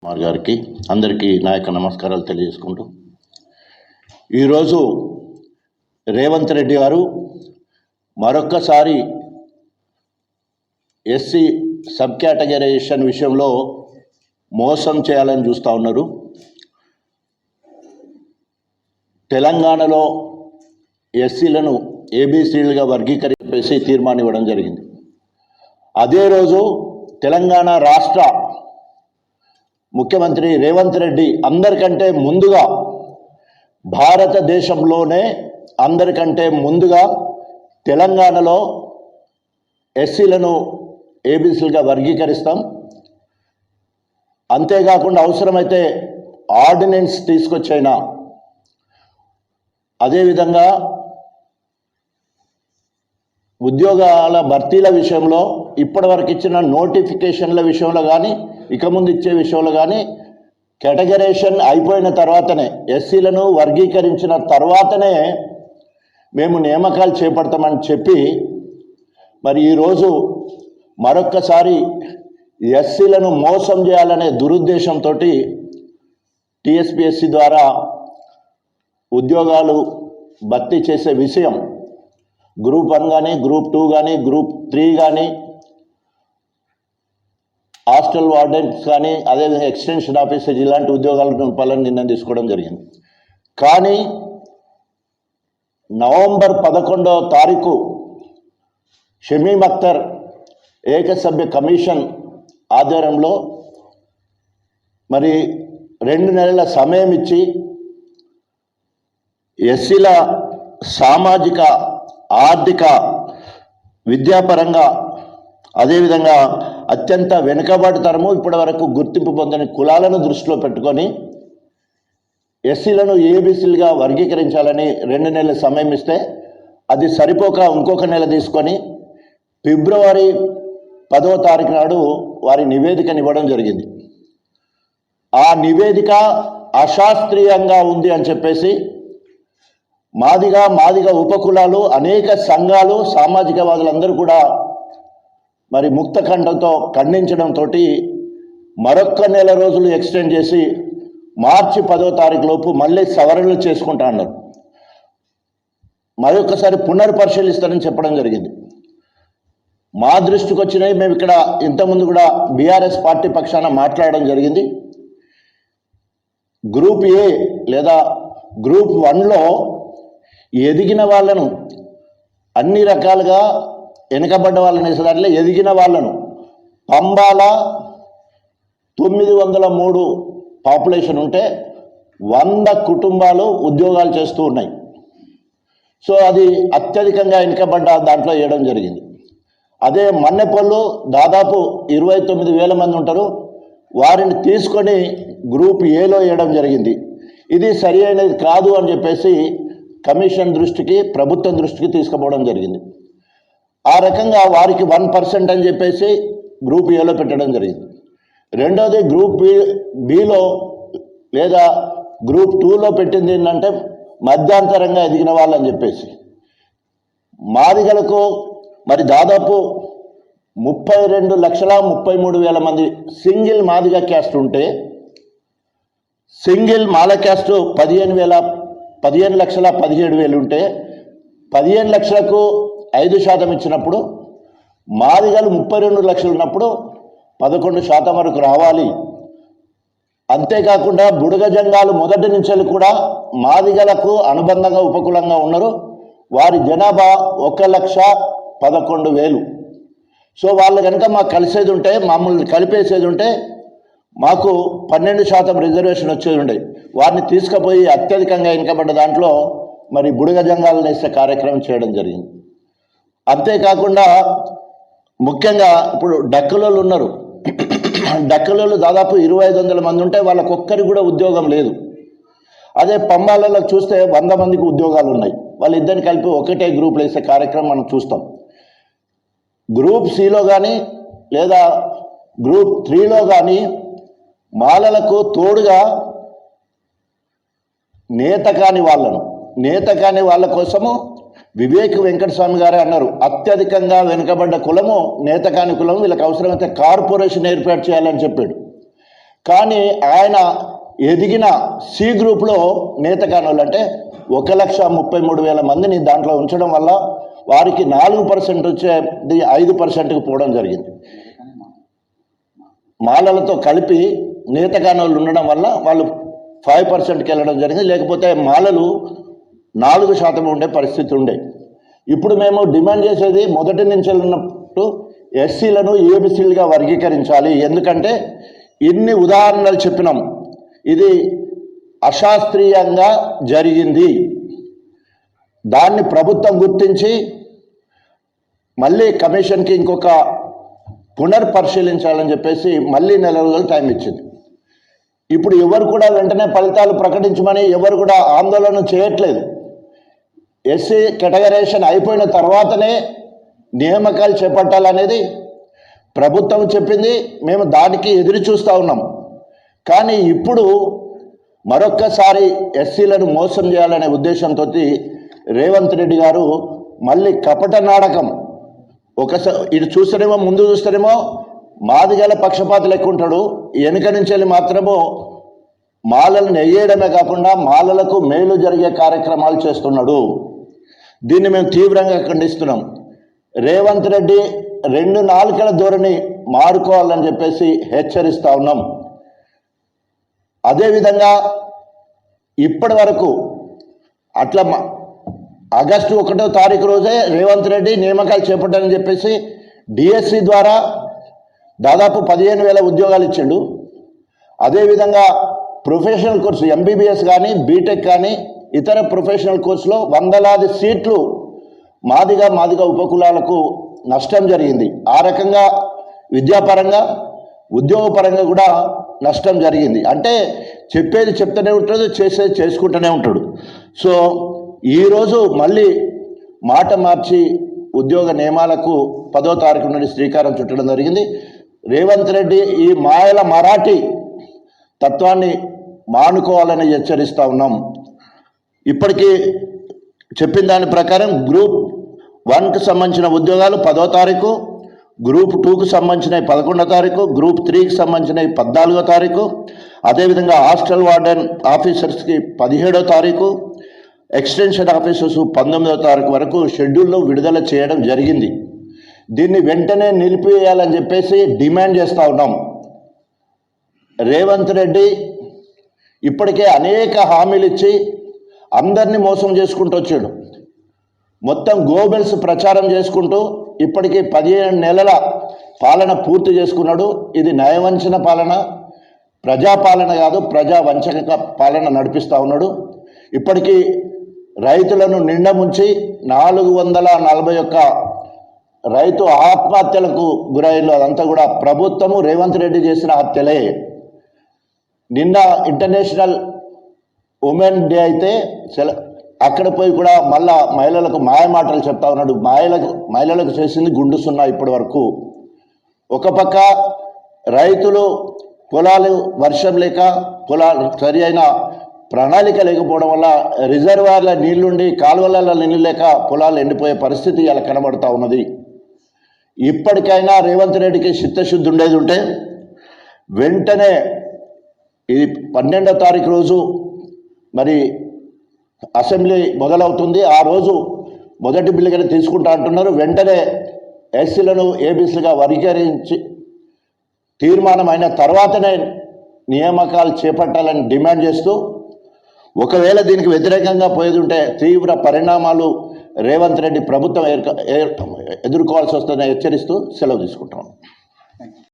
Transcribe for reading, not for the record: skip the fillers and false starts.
కుమార్ గారికి అందరికీ నా యొక్క నమస్కారాలు తెలియజేసుకుంటూ, ఈరోజు రేవంత్ రెడ్డి గారు మరొక్కసారి ఎస్సీ సబ్ కేటగరైజేషన్ విషయంలో మోసం చేయాలని చూస్తూ ఉన్నారు. తెలంగాణలో ఎస్సీలను ఏబీసీలుగా వర్గీకరించేసి తీర్మానం ఇవ్వడం జరిగింది. అదే రోజు తెలంగాణ రాష్ట్ర ముఖ్యమంత్రి రేవంత్ రెడ్డి అందరికంటే ముందుగా, భారతదేశంలోనే అందరికంటే ముందుగా తెలంగాణలో ఎస్సీలను ఏబీసీలుగా వర్గీకరిస్తాం, అంతేకాకుండా అవసరమైతే ఆర్డినెన్స్ తీసుకొచ్చైనా, అదేవిధంగా ఉద్యోగాల భర్తీల విషయంలో ఇప్పటివరకు ఇచ్చిన నోటిఫికేషన్ల విషయంలో కానీ, ఇక ముందు ఇచ్చే విషయంలో కానీ, కేటగరైజేషన్ అయిపోయిన తర్వాతనే, ఎస్సీలను వర్గీకరించిన తర్వాతనే మేము నియామకాలు చేపడతామని చెప్పి, మరి ఈరోజు మరొక్కసారి ఎస్సీలను మోసం చేయాలనే దురుద్దేశంతో టీఎస్పీఎస్సీ ద్వారా ఉద్యోగాలు భర్తీ చేసే విషయం గ్రూప్ 1 కానీ, గ్రూప్ 2 కానీ, గ్రూప్ 3 కానీ, హాస్టల్ వార్డెన్స్ కానీ, అదేవిధంగా ఎక్స్టెన్షన్ ఆఫీసర్ ఇలాంటి ఉద్యోగాలు నింపాలని నిర్ణయం తీసుకోవడం జరిగింది. కానీ నవంబర్ 11వ తారీఖు షమీమ్ అఖ్తర్ ఏకసభ్య కమిషన్ ఆధ్వర్యంలో మరి 2 నెలల సమయం ఇచ్చి ఎస్సీల సామాజిక, ఆర్థిక, విద్యాపరంగా, అదేవిధంగా అత్యంత వెనుకబాటుతరము, ఇప్పటి వరకు గుర్తింపు పొందని కులాలను దృష్టిలో పెట్టుకొని ఎస్సీలను ఏబీసీలుగా వర్గీకరించాలని 2 నెలల సమయం ఇస్తే, అది సరిపోక ఇంకొక నెల తీసుకొని ఫిబ్రవరి 10వ తారీఖు నాడు వారి నివేదికను ఇవ్వడం జరిగింది. ఆ నివేదిక అశాస్త్రీయంగా ఉంది అని చెప్పేసి మాదిగ ఉపకులాలు, అనేక సంఘాలు, సామాజికవాదులందరూ కూడా మరి ముక్తఖండంతో ఖండించడంతో మరొక్క నెల రోజులు ఎక్స్టెండ్ చేసి మార్చి 10వ తారీఖు లోపు మళ్ళీ సవరణలు చేసుకుంటా అన్నారు. మరొకసారి పునర్పరిశీలిస్తారని చెప్పడం జరిగింది. మా దృష్టికి వచ్చినాయి. మేము ఇక్కడ ఇంతకుముందు కూడా బీఆర్ఎస్ పార్టీ పక్షాన మాట్లాడడం జరిగింది. గ్రూప్ ఏ లేదా గ్రూప్ 1లో ఎదిగిన వాళ్ళను, అన్ని రకాలుగా వెనుకబడ్డ వాళ్ళని వేసేదాంట్లో ఎదిగిన వాళ్ళను, పంబాల 903 పాపులేషన్ ఉంటే 100 కుటుంబాలు ఉద్యోగాలు చేస్తూ ఉన్నాయి. సో అది అత్యధికంగా వెనుకబడ్డ దాంట్లో వేయడం జరిగింది. అదే మన్నెపల్లు దాదాపు 29,000 మంది ఉంటారు, వారిని తీసుకొని గ్రూప్ ఏలో వేయడం జరిగింది. ఇది సరి అయినది కాదు అని చెప్పేసి కమిషన్ దృష్టికి, ప్రభుత్వం దృష్టికి తీసుకుపోవడం జరిగింది. ఆ రకంగా వారికి 1% అని చెప్పేసి గ్రూప్ ఏలో పెట్టడం జరిగింది. రెండోది గ్రూప్ బిలో లేదా గ్రూప్ 2లో పెట్టింది ఏంటంటే మధ్యాంతరంగా ఎదిగిన వాళ్ళని చెప్పేసి, మాదిగలకు మరి దాదాపు 32,33,000 మంది సింగిల్ మాదిగ క్యాస్ట్ ఉంటే, సింగిల్ మాల క్యాస్ట్ 15,17,000 ఉంటే, 15 లక్షలకు 5% ఇచ్చినప్పుడు, మాదిగలు 32 లక్షలు ఉన్నప్పుడు 11% వరకు రావాలి. అంతేకాకుండా బుడగ జంగాలు మొదటి నుంచి కూడా మాదిగలకు అనుబంధంగా ఉపకులంగా ఉన్నారు. వారి జనాభా 1,11,000. సో వాళ్ళు కనుక మాకు కలిసేది ఉంటే, మమ్మల్ని కలిపేసేది ఉంటే మాకు 12% రిజర్వేషన్ వచ్చేది ఉండే. వారిని తీసుకుపోయి అత్యధికంగా వెనుకబడ్డ దాంట్లో మరి బుడగ జంగాలను వేసే కార్యక్రమం చేయడం జరిగింది. అంతేకాకుండా ముఖ్యంగా ఇప్పుడు డక్కలోళ్ళు ఉన్నారు. డక్కలోళ్ళు దాదాపు 2,500 మంది ఉంటే వాళ్ళకొక్కరికి కూడా ఉద్యోగం లేదు. అదే పంబాలలో చూస్తే 100 మందికి ఉద్యోగాలు ఉన్నాయి. వాళ్ళిద్దరిని కలిపి ఒకటే గ్రూప్లో వేసే కార్యక్రమం మనం చూస్తాం. గ్రూప్ సిలో కానీ లేదా గ్రూప్ 3లో కానీ మాలలకు తోడుగా నేత కాని వాళ్ళ కోసము వివేక్ వెంకటస్వామి గారే అన్నారు, అత్యధికంగా వెనుకబడ్డ కులము నేత కాని కులము, వీళ్ళకి అవసరమైతే కార్పొరేషన్ ఏర్పాటు చేయాలని చెప్పాడు. కానీ ఆయన ఎదిగిన సి గ్రూప్లో నేత కానోళ్ళు అంటే 1,33,000 మందిని దాంట్లో ఉంచడం వల్ల వారికి 4% వచ్చేది 5%కి పోవడం జరిగింది. మాలలతో కలిపి నేత కానోళ్ళు ఉండడం వల్ల వాళ్ళు 5%కి వెళ్ళడం జరిగింది. లేకపోతే మాలలు 4% ఉండే పరిస్థితి ఉండే. ఇప్పుడు మేము డిమాండ్ చేసేది మొదటి నుంచి ఉన్నట్టు ఎస్సీలను ఏబిసీలుగా వర్గీకరించాలి. ఎందుకంటే ఇన్ని ఉదాహరణలు చెప్పినాం, ఇది అశాస్త్రీయంగా జరిగింది. దాన్ని ప్రభుత్వం గుర్తించి మళ్ళీ కమిషన్కి ఇంకొక పునర్పరిశీలించాలని చెప్పేసి మళ్ళీ 4 రోజులు టైం ఇచ్చింది. ఇప్పుడు ఎవరు కూడా వెంటనే ఫలితాలు ప్రకటించమని ఎవరు కూడా ఆందోళన చేయట్లేదు. ఎస్సీ కేటగరైజేషన్ అయిపోయిన తర్వాతనే నియామకాలు చేపట్టాలనేది ప్రభుత్వం చెప్పింది. మేము దానికి ఎదురు చూస్తూ ఉన్నాం. కానీ ఇప్పుడు మరొక్కసారి ఎస్సీలను మోసం చేయాలనే ఉద్దేశంతో రేవంత్ రెడ్డి గారు మళ్ళీ కపట నాటకం. ఒకసారి ఇటు చూస్తేనేమో, ముందు చూస్తేనేమో మాదిగల పక్షపాతులు ఎక్కువ ఉంటాడు, వెనుక నుంచి వెళ్ళి మాత్రమో మాలలను నెయ్యడమే కాకుండా మాలలకు మేలు జరిగే కార్యక్రమాలు చేస్తున్నాడు. దీన్ని మేము తీవ్రంగా ఖండిస్తున్నాం. రేవంత్ రెడ్డి 2 నాలుకల ధోరణి మారుకోవాలని చెప్పేసి హెచ్చరిస్తూ ఉన్నాం. అదేవిధంగా ఇప్పటి వరకు అట్లా ఆగస్టు 1వ తారీఖు రోజే రేవంత్ రెడ్డి నియామకాలు చేపట్టాలని చెప్పేసి డిఎస్సి ద్వారా దాదాపు 15,000 ఉద్యోగాలు ఇచ్చిండు. అదేవిధంగా ప్రొఫెషనల్ కోర్సు ఎంబీబీఎస్ కానీ బీటెక్ కానీ ఇతర ప్రొఫెషనల్ కోర్సులో వందలాది సీట్లు మాదిగ ఉపకులాలకు నష్టం జరిగింది. ఆ రకంగా విద్యాపరంగా ఉద్యోగపరంగా కూడా నష్టం జరిగింది. అంటే చెప్పేది చెప్తూనే ఉంటాడు, చేసేది చేసుకుంటూనే ఉంటాడు. సో ఈరోజు మళ్ళీ మాట మార్చి ఉద్యోగ నియమాలకు 10వ తారీఖు నుండి శ్రీకారం చుట్టడం జరిగింది. రేవంత్ రెడ్డి ఈ మాయల మరాఠీ తత్వాన్ని మానుకోవాలని హెచ్చరిస్తూ ఉన్నాం. ఇప్పటికీ చెప్పిన దాని ప్రకారం గ్రూప్ 1కు సంబంధించిన ఉద్యోగాలు 10వ తారీఖు, గ్రూప్ 2కు సంబంధించినవి 11వ తారీఖు, గ్రూప్ 3కి సంబంధించినవి 14వ తారీఖు, అదేవిధంగా హాస్టల్ వార్డెన్ ఆఫీసర్స్కి 17వ తారీఖు, ఎక్స్టెన్షన్ ఆఫీసర్స్ 19వ తారీఖు వరకు షెడ్యూల్లో విడుదల చేయడం జరిగింది. దీన్ని వెంటనే నిలిపివేయాలని చెప్పేసి డిమాండ్ చేస్తూ ఉన్నాం. రేవంత్ రెడ్డి ఇప్పటికే అనేక హామీలు ఇచ్చి అందరినీ మోసం చేసుకుంటూ వచ్చాడు. మొత్తం గోబెల్స్ ప్రచారం చేసుకుంటూ ఇప్పటికీ 15 నెలల పాలన పూర్తి చేసుకున్నాడు. ఇది నయవంచన పాలన, ప్రజాపాలన కాదు, ప్రజా వంచక పాలన నడిపిస్తూ ఉన్నాడు. ఇప్పటికీ రైతులను నిండముంచి 441 రైతు ఆత్మహత్యలకు గురైన అదంతా కూడా ప్రభుత్వము రేవంత్ రెడ్డి చేసిన హత్యలే. నిన్న ఇంటర్నేషనల్ ఉమెన్ డే అయితే అక్కడ పోయి కూడా మళ్ళా మహిళలకు మాయమాటలు చెప్తా ఉన్నాడు. మహిళలకు చేసింది గుండు సున్నా ఇప్పటి వరకు. ఒక పక్క రైతులు పొలాలు వర్షం లేక పొలాలు సరి అయిన ప్రణాళిక లేకపోవడం వల్ల రిజర్వాయర్ల నీళ్లుండి కాలువల నీళ్ళు లేక పొలాలు ఎండిపోయే పరిస్థితి ఇలా కనబడుతూ ఉన్నది. ఇప్పటికైనా రేవంత్ రెడ్డికి చిత్తశుద్ధి ఉండేది ఉంటే వెంటనే ఇది 12వ తారీఖు రోజు మరి అసెంబ్లీ మొదలవుతుంది. ఆ రోజు మొదటి బిల్లుగా తీసుకుంటా అంటున్నారు. వెంటనే ఎస్సీలను ఏబీసీలుగా వర్గీకరించి తీర్మానం అయిన తర్వాతనే నియామకాలు చేపట్టాలని డిమాండ్ చేస్తూ, ఒకవేళ దీనికి వ్యతిరేకంగా పోయేది ఉంటే తీవ్ర పరిణామాలు రేవంత్ రెడ్డి ప్రభుత్వం ఎదుర్కోవాల్సి వస్తుందని హెచ్చరిస్తూ సెలవు తీసుకుంటాం.